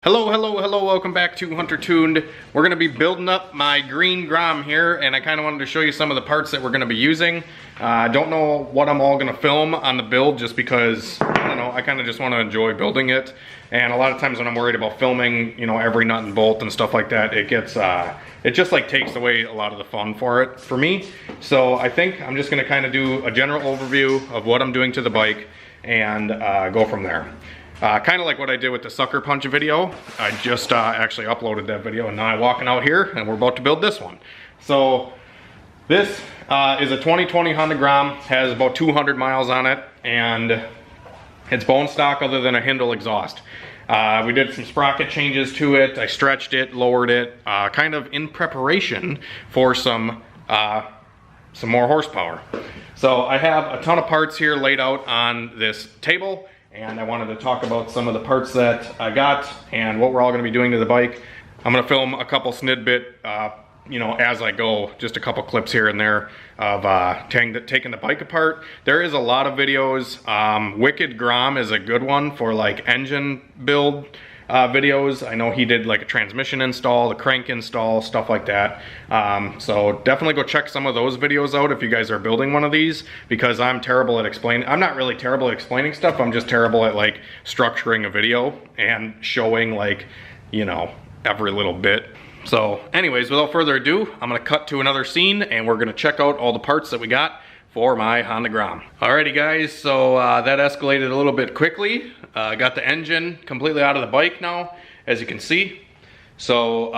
Hello, welcome back to Hunter Tuned. We're going to be building up my green Grom here, and I kind of wanted to show you some of the parts that we're going to be using. I don't know what I'm all going to film on the build just because, I don't know, I kind of just want to enjoy building it. And a lot of times when I'm worried about filming, you know, every nut and bolt and stuff like that, it gets, it just like takes away a lot of the fun for me. So I think I'm just going to kind of do a general overview of what I'm doing to the bike and go from there. Kind of like what I did with the sucker punch video. I just actually uploaded that video and now I'm walking out here and we're about to build this one. So this is a 2020 Honda Grom, has about 200 miles on it, and it's bone stock other than a Hindle exhaust. We did some sprocket changes to it. I stretched it, lowered it, kind of in preparation for some more horsepower. So I have a ton of parts here laid out on this table, and I wanted to talk about some of the parts that I got and what we're all going to be doing to the bike. I'm going to film a couple snidbit, you know, as I go, just a couple clips here and there of taking the bike apart. There is a lot of videos. Wicked Grom is a good one for like engine build videos. I know he did like a transmission install, the crank install, stuff like that. So definitely go check some of those videos out if you guys are building one of these, because I'm terrible at explaining. I'm not really terrible at explaining stuff. I'm just terrible at like structuring a video and showing, like, you know, every little bit. So anyways, without further ado, I'm gonna cut to another scene and we're gonna check out all the parts that we got for my Honda Grom. Alrighty guys, so that escalated a little bit quickly. Got the engine completely out of the bike now, as you can see. So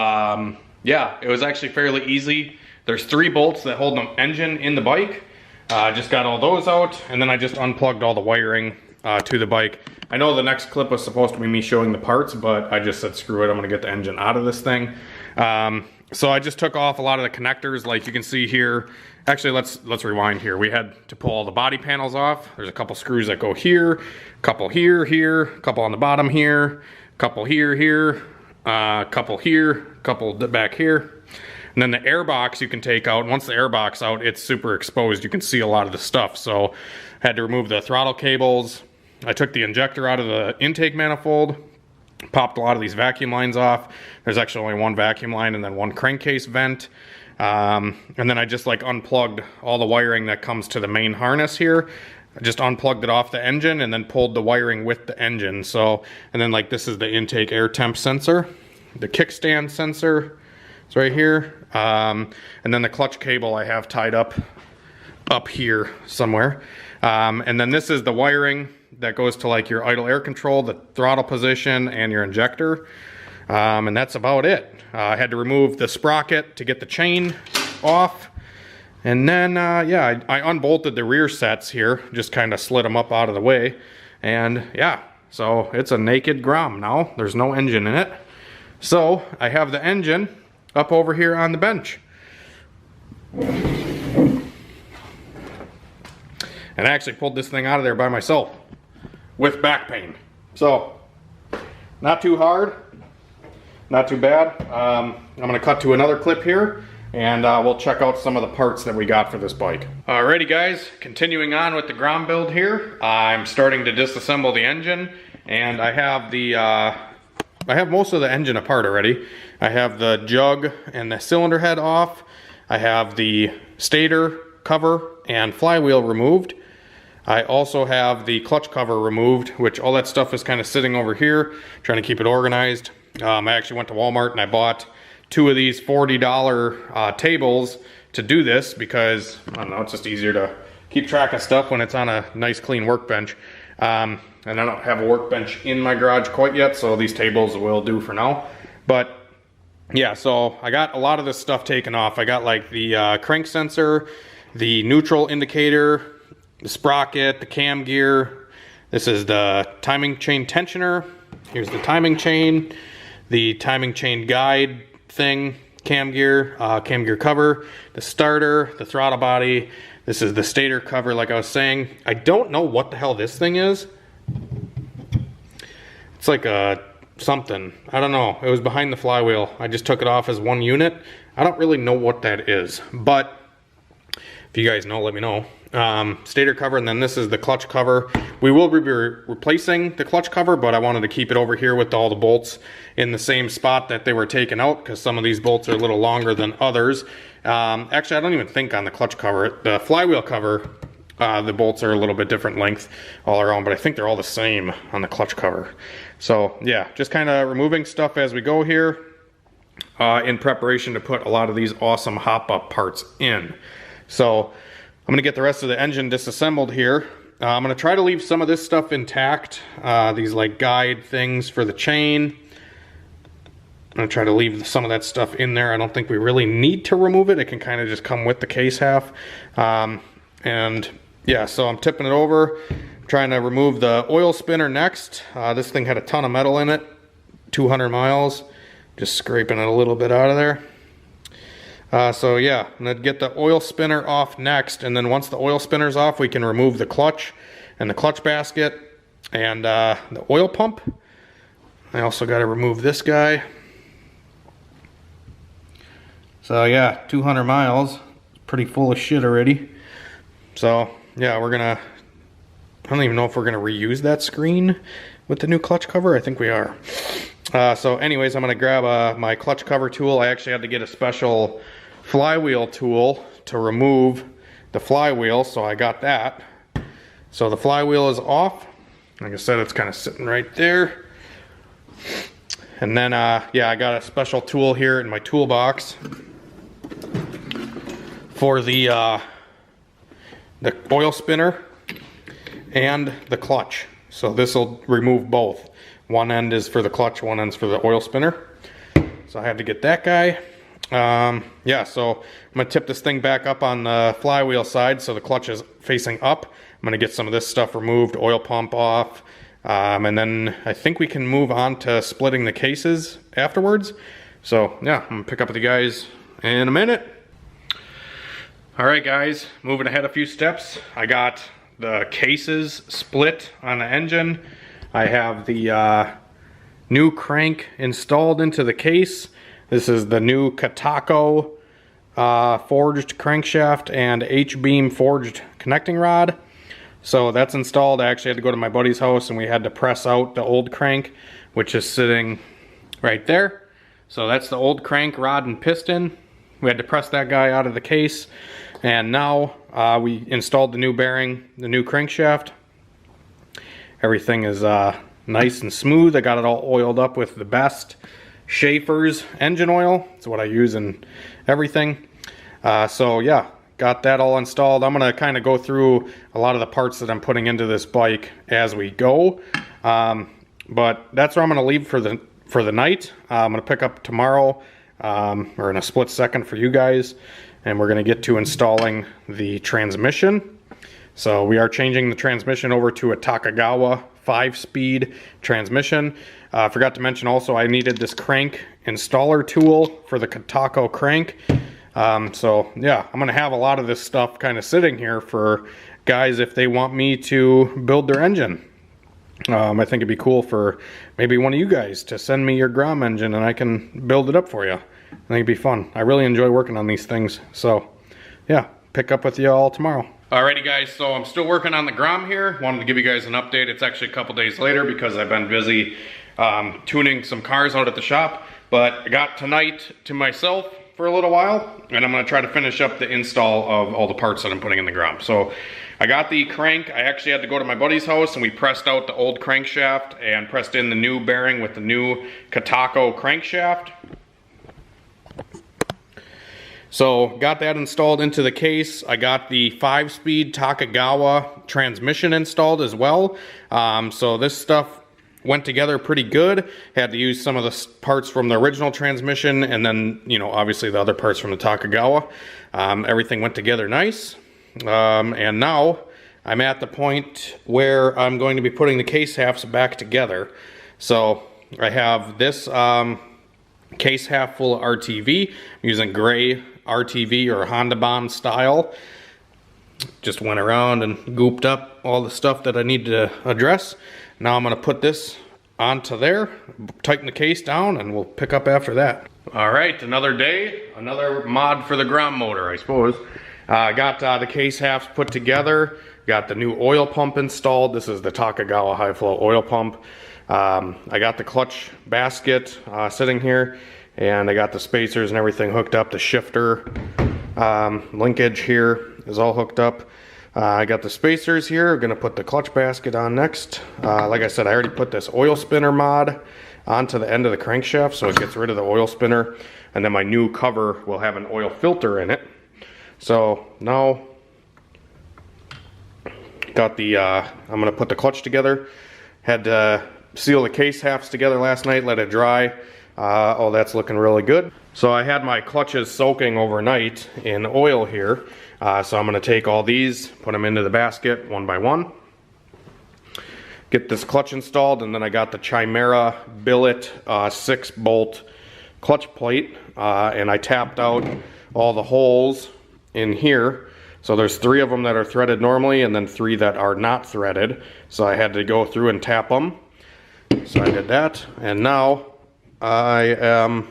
yeah, it was actually fairly easy. There's 3 bolts that hold the engine in the bike. Just got all those out, and then I just unplugged all the wiring to the bike. I know the next clip was supposed to be me showing the parts, but I just said screw it, I'm gonna get the engine out of this thing. So I just took off a lot of the connectors, like you can see here. Actually, let's rewind here. We had to pull all the body panels off. There's a couple screws that go here, a couple here, a couple on the bottom here, a couple here, a couple here, a couple back here. And then the air box you can take out. Once the air box out, it's super exposed. You can see a lot of the stuff. So I had to remove the throttle cables. I took the injector out of the intake manifold, popped a lot of these vacuum lines off. There's actually only one vacuum line and then one crankcase vent. And then I just like unplugged all the wiring that comes to the main harness here. I just unplugged it off the engine and then pulled the wiring with the engine. So, and then like this is the intake air temp sensor. The kickstand sensor is right here. And then the clutch cable I have tied up here somewhere. And then this is the wiring that goes to like your idle air control, the throttle position, and your injector. And that's about it. I had to remove the sprocket to get the chain off. And then, yeah, I unbolted the rear sets here, just kind of slid them up out of the way. And yeah, so it's a naked Grom now. There's no engine in it. So I have the engine up over here on the bench. And I actually pulled this thing out of there by myself with back pain. So, not too hard, not too bad. I'm gonna cut to another clip here and we'll check out some of the parts that we got for this bike. Alrighty guys, continuing on with the Grom build here. I'm starting to disassemble the engine, and I have the, I have most of the engine apart already. I have the jug and the cylinder head off. I have the stator cover and flywheel removed. I also have the clutch cover removed, which all that stuff is kind of sitting over here, trying to keep it organized. I actually went to Walmart and I bought 2 of these $40 tables to do this because, I don't know, it's just easier to keep track of stuff when it's on a nice clean workbench. And I don't have a workbench in my garage quite yet, so these tables will do for now. But yeah, so I got a lot of this stuff taken off. I got like the crank sensor, the neutral indicator, the sprocket, the cam gear. This is the timing chain tensioner. Here's the timing chain guide thing, cam gear cover, the starter, the throttle body. This is the stator cover, like I was saying. I don't know what the hell this thing is. It's like a something. I don't know. It was behind the flywheel. I just took it off as one unit. I don't really know what that is, but if you guys know, let me know. stator cover, and then this is the clutch cover. We will be replacing the clutch cover, but I wanted to keep it over here with all the bolts in the same spot that they were taken out, because some of these bolts are a little longer than others. Actually, I don't even think on the clutch cover. The flywheel cover, the bolts are a little bit different length all around, but I think they're all the same on the clutch cover. So yeah, just kind of removing stuff as we go here in preparation to put a lot of these awesome hop-up parts in. So I'm gonna get the rest of the engine disassembled here. I'm gonna try to leave some of this stuff intact, these like guide things for the chain. I'm gonna try to leave some of that stuff in there. I don't think we really need to remove it. It can kind of just come with the case half. And yeah, so I'm tipping it over, trying to remove the oil spinner next. This thing had a ton of metal in it, 200 miles. Just scraping it a little bit out of there. So yeah, I'm gonna get the oil spinner off next, and then once the oil spinner's off, we can remove the clutch and the clutch basket and the oil pump. I also got to remove this guy. So yeah, 200 miles, pretty full of shit already. So yeah, I don't even know if we're gonna reuse that screen with the new clutch cover. I think we are. So anyways, I'm gonna grab my clutch cover tool. I actually had to get a special flywheel tool to remove the flywheel, so I got that. So the flywheel is off. Like I said, it's kind of sitting right there. And then yeah, I got a special tool here in my toolbox for the oil spinner and the clutch. So this will remove both. One end is for the clutch, one end's for the oil spinner. So I had to get that guy. Yeah, so I'm gonna tip this thing back up on the flywheel side so the clutch is facing up. I'm gonna get some of this stuff removed, oil pump off, and then I think we can move on to splitting the cases afterwards. So yeah, I'm gonna pick up with you guys in a minute. All right guys, moving ahead a few steps. I got the cases split on the engine. I have the new crank installed into the case. This is the new Katako forged crankshaft and H-beam forged connecting rod. So that's installed. I actually had to go to my buddy's house and we had to press out the old crank, which is sitting right there. So that's the old crank rod and piston. We had to press that guy out of the case. And now we installed the new bearing, the new crankshaft. Everything is nice and smooth. I got it all oiled up with the best Schaefer's engine oil. It's what I use in everything. So yeah, got that all installed. I'm gonna kind of go through a lot of the parts that I'm putting into this bike as we go. But that's where I'm gonna leave for the night. I'm gonna pick up tomorrow, or in a split second for you guys, and we're gonna get to installing the transmission. So we are changing the transmission over to a Takagawa 5-speed transmission. I forgot to mention also I needed this crank installer tool for the Katako crank. So yeah, I'm gonna have a lot of this stuff kind of sitting here for guys if they want me to build their engine. I think it'd be cool for maybe one of you guys to send me your Grom engine and I can build it up for you. I think it'd be fun. I really enjoy working on these things. So yeah, pick up with you all tomorrow. Alrighty guys, so I'm still working on the Grom here. Wanted to give you guys an update. It's actually a couple days later because I've been busy tuning some cars out at the shop. But I got tonight to myself for a little while, and I'm gonna try to finish up the install of all the parts that I'm putting in the Grom. So I got the crank. I actually had to go to my buddy's house and we pressed out the old crankshaft and pressed in the new bearing with the new Katako crankshaft. So got that installed into the case. I got the 5-speed Takagawa transmission installed as well. So this stuff went together pretty good. Had to use some of the parts from the original transmission and then, you know, obviously the other parts from the Takagawa. Everything went together nice. And now I'm at the point where I'm going to be putting the case halves back together. So I have this case half full of RTV. I'm using gray RTV or Honda Bond style. Just went around and gooped up all the stuff that I need to address. Now I'm going to put this onto there, tighten the case down, and we'll pick up after that. All right, another day, another mod for the Grom motor, I suppose. Got the case halves put together. Got the new oil pump installed. This is the Takagawa high flow oil pump. I got the clutch basket sitting here, and I got the spacers and everything hooked up. The shifter linkage here is all hooked up. I got the spacers here. I'm gonna put the clutch basket on next. Like I said, I already put this oil spinner mod onto the end of the crankshaft, so it gets rid of the oil spinner, and then my new cover will have an oil filter in it. So now got the I'm gonna put the clutch together. Had to seal the case halves together last night, let it dry. Oh, that's looking really good. So I had my clutches soaking overnight in oil here. So I'm gonna take all these, put them into the basket one by one. Get this clutch installed, and then I got the Chimera billet 6-bolt clutch plate, and I tapped out all the holes in here. So there's 3 of them that are threaded normally, and then 3 that are not threaded. So I had to go through and tap them. So I did that, and now I am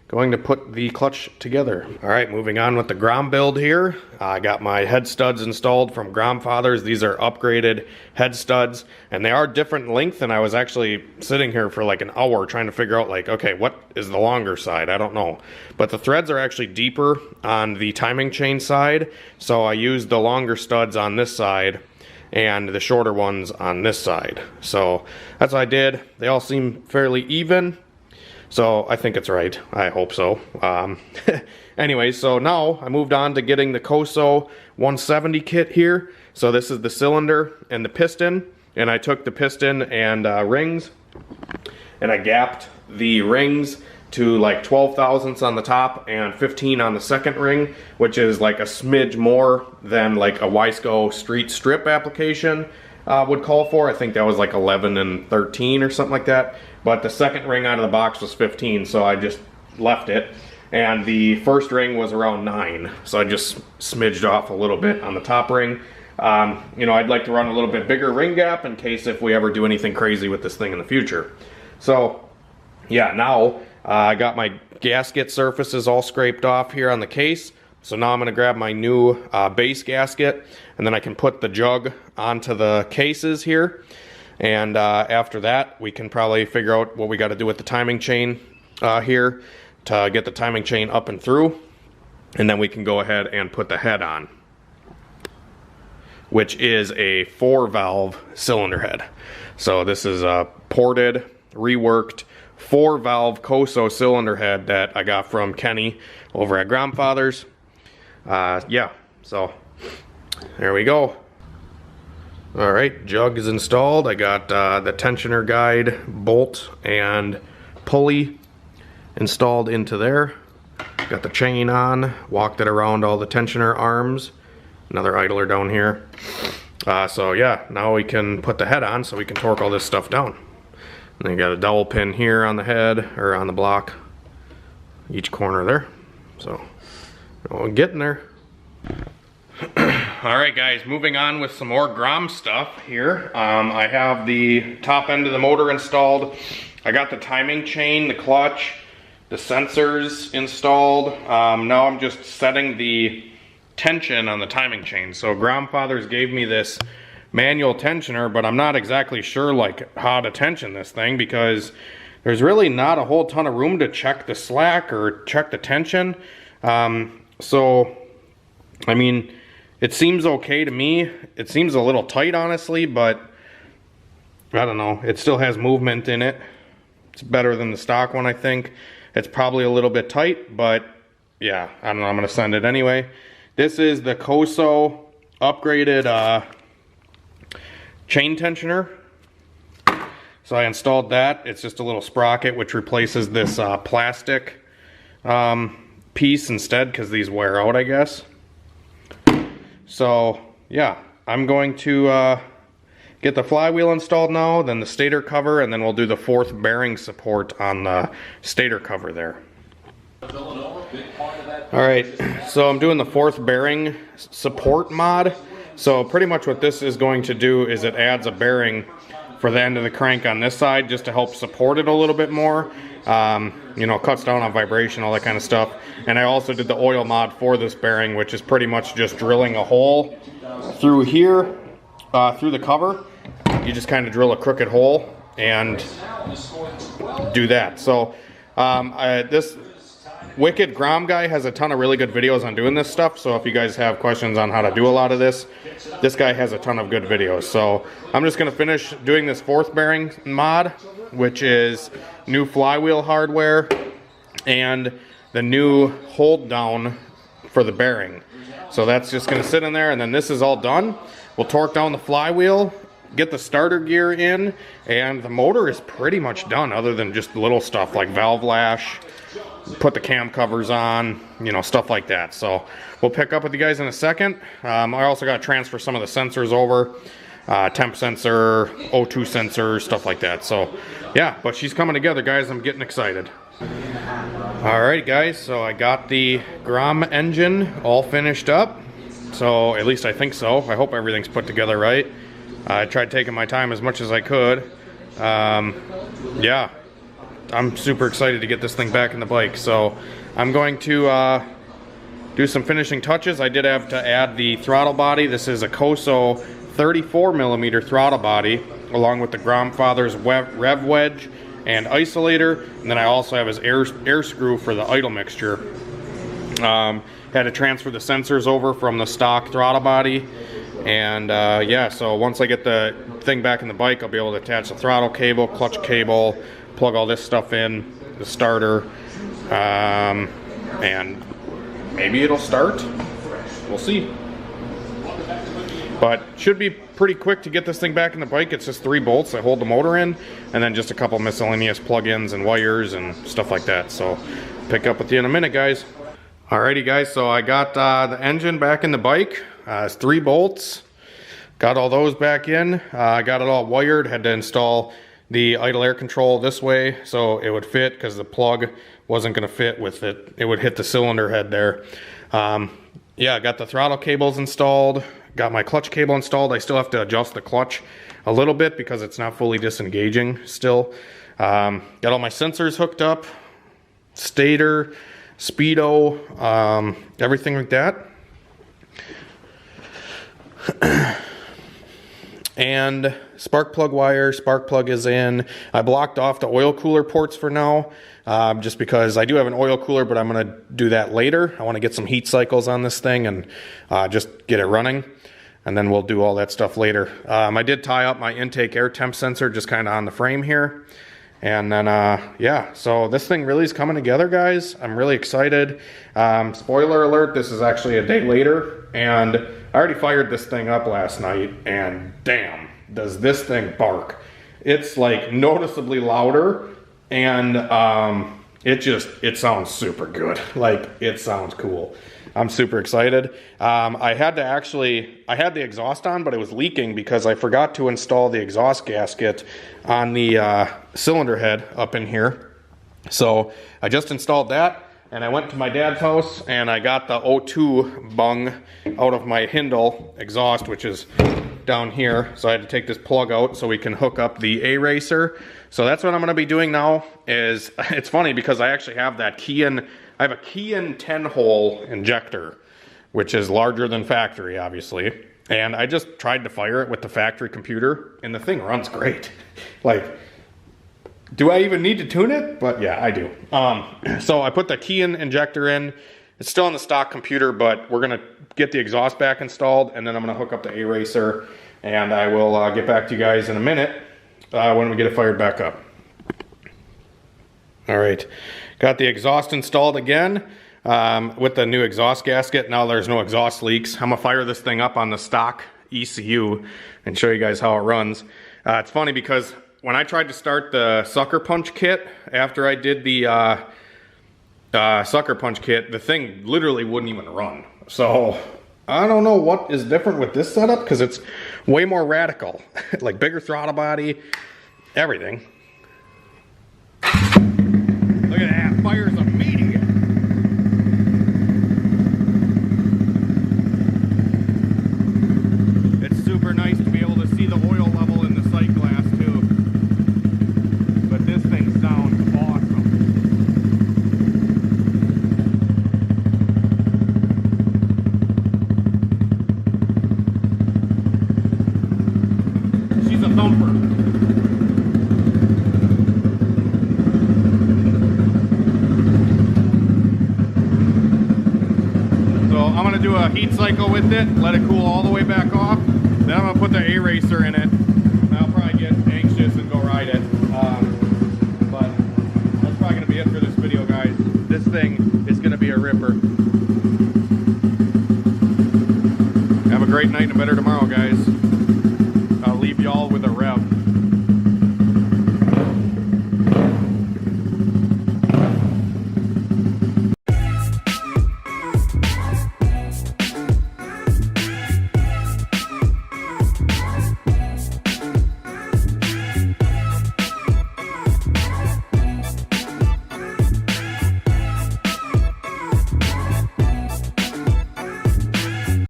going to put the clutch together. All right, moving on with the Grom build here. I got my head studs installed from Gromfathers. These are upgraded head studs, and they are different length, and I was actually sitting here for like an hour trying to figure out, like, okay, what is the longer side? I don't know. But the threads are actually deeper on the timing chain side, so I used the longer studs on this side and the shorter ones on this side. So that's what I did. They all seem fairly even, so I think it's right. I hope so. Anyway, so now I moved on to getting the Koso 170 kit here. So this is the cylinder and the piston, and I took the piston and rings, and I gapped the rings to like 12 thousandths on the top and 15 on the second ring, which is like a smidge more than like a Wiseco street strip application would call for. I think that was like 11 and 13 or something like that. But the second ring out of the box was 15, so I just left it. And the first ring was around 9, so I just smidged off a little bit on the top ring. You know, I'd like to run a little bit bigger ring gap in case if we ever do anything crazy with this thing in the future. So yeah, now I got my gasket surfaces all scraped off here on the case. So now I'm going to grab my new base gasket, and then I can put the jug onto the cases here. And after that, we can probably figure out what we got to do with the timing chain here to get the timing chain up and through. And then we can go ahead and put the head on, which is a 4-valve cylinder head. So this is a ported, reworked 4-valve Koso cylinder head that I got from Kenny over at Gromfathers. Yeah, so there we go. All right, jug is installed. I got the tensioner guide bolt and pulley installed into there. Got the chain on, walked it around all the tensioner arms. Another idler down here. So yeah, now we can put the head on so we can torque all this stuff down. And then you got a dowel pin here on the head, or on the block, each corner there. So we're getting there. Alright guys, moving on with some more Grom stuff here. I have the top end of the motor installed. I got the timing chain, the clutch, the sensors installed. Now I'm just setting the tension on the timing chain. So Gromfathers gave me this manual tensioner, but I'm not exactly sure like how to tension this thing, because there's really not a whole ton of room to check the slack or check the tension. So I mean, it seems okay to me. It seems a little tight, honestly, but I don't know. It still has movement in it. It's better than the stock one, I think. It's probably a little bit tight, but yeah, I don't know. I'm gonna send it anyway. This is the Koso upgraded chain tensioner. So I installed that. It's just a little sprocket which replaces this plastic piece instead, because these wear out, I guess. So yeah, I'm going to get the flywheel installed now, then the stator cover, and then we'll do the 4th bearing support on the stator cover there. Alright, so I'm doing the 4th bearing support mod. So pretty much what this is going to do is it adds a bearing for the end of the crank on this side just to help support it a little bit more. You know, cuts down on vibration, all that kind of stuff. And I also did the oil mod for this bearing, which is pretty much just drilling a hole through here, through the cover. You just kind of drill a crooked hole and do that. So this Wicked Grom guy has a ton of really good videos on doing this stuff. So if you guys have questions on how to do a lot of this guy has a ton of good videos. So I'm just going to finish doing this fourth bearing mod, which is new flywheel hardware and the new hold down for the bearing. So that's just going to sit in there, and then this is all done. We'll torque down the flywheel, get the starter gear in, and the motor is pretty much done other than just little stuff like valve lash, put the cam covers on, you know, stuff like that. So we'll pick up with you guys in a second. I also got to transfer some of the sensors over, temp sensor, O2 sensor, stuff like that. So yeah, but she's coming together, guys. I'm getting excited. Alright guys, so I got the Grom engine all finished up. So at least I think so. I hope everything's put together right. I tried taking my time as much as I could. Yeah, I'm super excited to get this thing back in the bike. So I'm going to do some finishing touches. I did have to add the throttle body. This is a Koso 34mm throttle body, along with the Grom Father's rev wedge and isolator, and then I also have his air screw for the idle mixture. Had to transfer the sensors over from the stock throttle body, and yeah, so once I get the thing back in the bike, I'll be able to attach the throttle cable, clutch cable, plug all this stuff in, the starter, and maybe it'll start. We'll see. But should be pretty quick to get this thing back in the bike. It's just 3 bolts that hold the motor in, and then just a couple miscellaneous plug-ins and wires and stuff like that. So pick up with you in a minute, guys. Alrighty guys, so I got the engine back in the bike. It's 3 bolts. Got all those back in. I got it all wired. Had to install the idle air control this way so it would fit, because the plug wasn't going to fit with it. It would hit the cylinder head there. Yeah, I got the throttle cables installed. Got my clutch cable installed. I still have to adjust the clutch a little bit because it's not fully disengaging still. Got all my sensors hooked up, stator, speedo, everything like that. And spark plug wire, spark plug is in. I blocked off the oil cooler ports for now, just because I do have an oil cooler, but I'm going to do that later. I want to get some heat cycles on this thing and just get it running, and then we'll do all that stuff later. I did tie up my intake air temp sensor just kind of on the frame here. And then, yeah, so this thing really is coming together, guys. I'm really excited. Spoiler alert, this is actually a day later, and I already fired this thing up last night, and damn, does this thing bark. It's like noticeably louder, and it sounds super good. Like, it sounds cool. I'm super excited. I had the exhaust on, but it was leaking because I forgot to install the exhaust gasket on the cylinder head up in here. So I just installed that, and I went to my dad's house and I got the O2 bung out of my Hindle exhaust, which is down here. So I had to take this plug out so we can hook up the A-Racer. So that's what I'm going to be doing now. It's funny because I actually have that I have a Keyin 10-hole injector, which is larger than factory, obviously. And I just tried to fire it with the factory computer, and the thing runs great. Like, do I even need to tune it? But yeah, I do. So I put the Keyin injector in. It's still on the stock computer, but we're going to get the exhaust back installed, and then I'm going to hook up the A-Racer, and I will get back to you guys in a minute when we get it fired back up. All right. Got the exhaust installed again with the new exhaust gasket. Now there's no exhaust leaks. I'm going to fire this thing up on the stock ECU and show you guys how it runs. It's funny because when I tried to start the sucker punch kit after I did the sucker punch kit, the thing literally wouldn't even run. So I don't know what is different with this setup, because it's way more radical. Like bigger throttle body, everything. Look at that, fires immediate. It's super nice to be able to see the oil level in the sight glass too. But this thing sounds awesome. I'm gonna do a heat cycle with it, let it cool all the way back off. Then I'm gonna put the A-Racer in it. I'll probably get anxious and go ride it. But that's probably gonna be it for this video, guys. This thing is gonna be a ripper. Have a great night and a better tomorrow, guys.